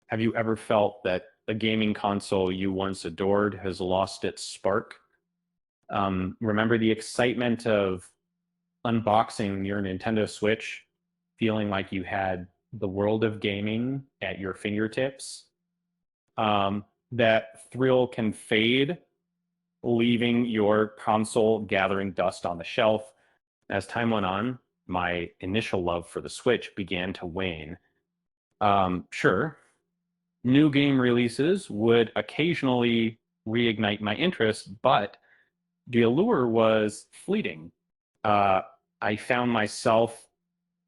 Have you ever felt that a gaming console you once adored has lost its spark? Remember the excitement of unboxing your Nintendo Switch, feeling like you had the world of gaming at your fingertips? That thrill can fade, leaving your console gathering dust on the shelf. As time went on, my initial love for the Switch began to wane. Sure, new game releases would occasionally reignite my interest, but the allure was fleeting. Uh, I found myself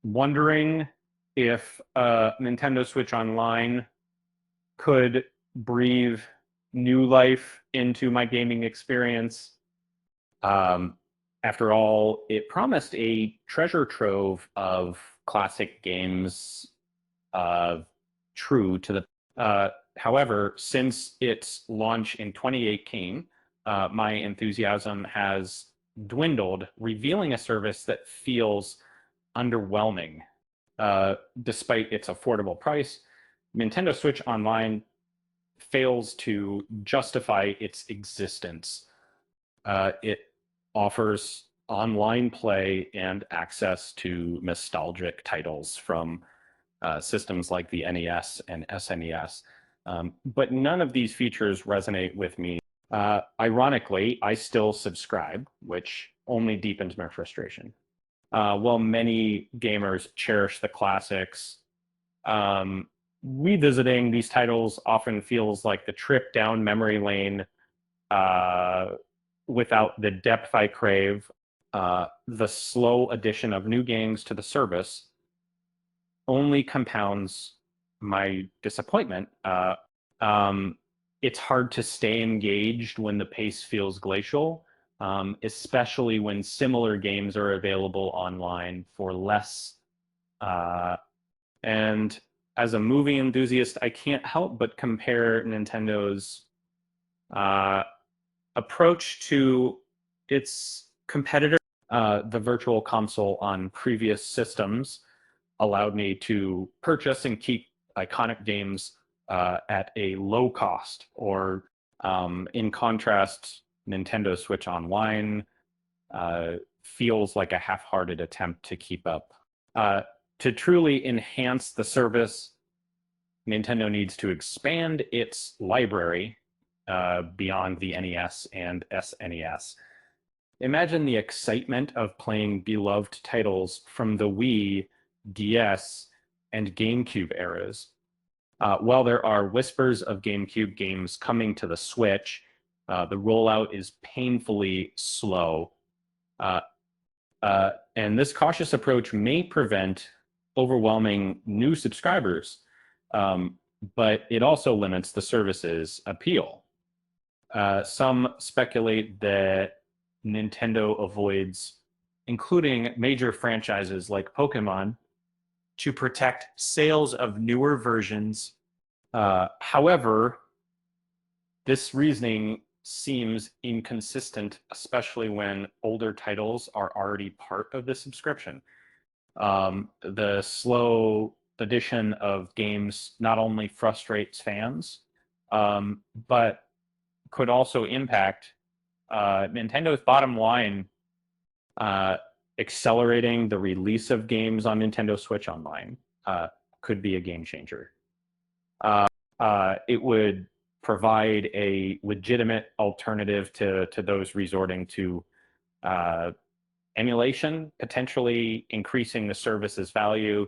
wondering if Nintendo Switch Online could breathe new life into my gaming experience. Um, After all, it promised a treasure trove of classic games, uh, true to the. However, since its launch in 2018, my enthusiasm has dwindled, revealing a service that feels underwhelming. Despite its affordable price, Nintendo Switch Online fails to justify its existence. It offers online play and access to nostalgic titles from systems like the NES and SNES. But none of these features resonate with me. Ironically, I still subscribe, which only deepens my frustration. While many gamers cherish the classics, um, revisiting these titles often feels like the trip down memory lane uh, without the depth I crave. The slow addition of new games to the service only compounds my disappointment. Um, it's hard to stay engaged when the pace feels glacial, especially when similar games are available online for less. Uh, and as a movie enthusiast, I can't help but compare Nintendo's uh, approach to its competitor. The virtual console on previous systems allowed me to purchase and keep iconic games at a low cost, or in contrast, Nintendo Switch Online feels like a half-hearted attempt to keep up. Uh, to truly enhance the service, Nintendo needs to expand its library beyond the NES and SNES. Imagine the excitement of playing beloved titles from the Wii, DS, and GameCube eras. While there are whispers of GameCube games coming to the Switch, the rollout is painfully slow. Uh, and this cautious approach may prevent overwhelming new subscribers, um, but it also limits the service's appeal. Some speculate that Nintendo avoids including major franchises like Pokemon to protect sales of newer versions. However, this reasoning seems inconsistent, especially when older titles are already part of the subscription. The slow addition of games not only frustrates fans, but could also impact Nintendo's bottom line. uh, Accelerating the release of games on Nintendo Switch Online uh, could be a game changer. Uh, it would provide a legitimate alternative to those resorting to uh, emulation, potentially increasing the service's value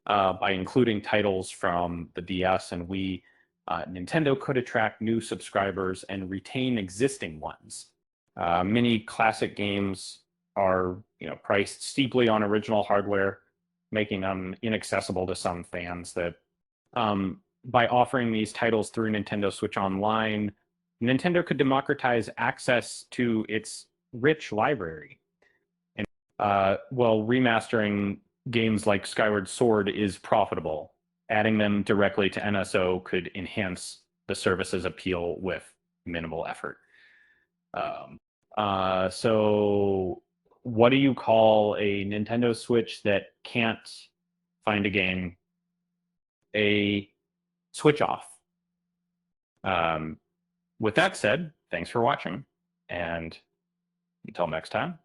by including titles from the DS and Wii. Nintendo could attract new subscribers and retain existing ones. Many classic games are, priced steeply on original hardware, making them inaccessible to some fans. That by offering these titles through Nintendo Switch Online, Nintendo could democratize access to its rich library. And well, remastering games like Skyward Sword is profitable. Adding them directly to NSO could enhance the service's appeal with minimal effort. Um, so what do you call a Nintendo Switch that can't find a game? A switch off. With that said, thanks for watching, and until next time.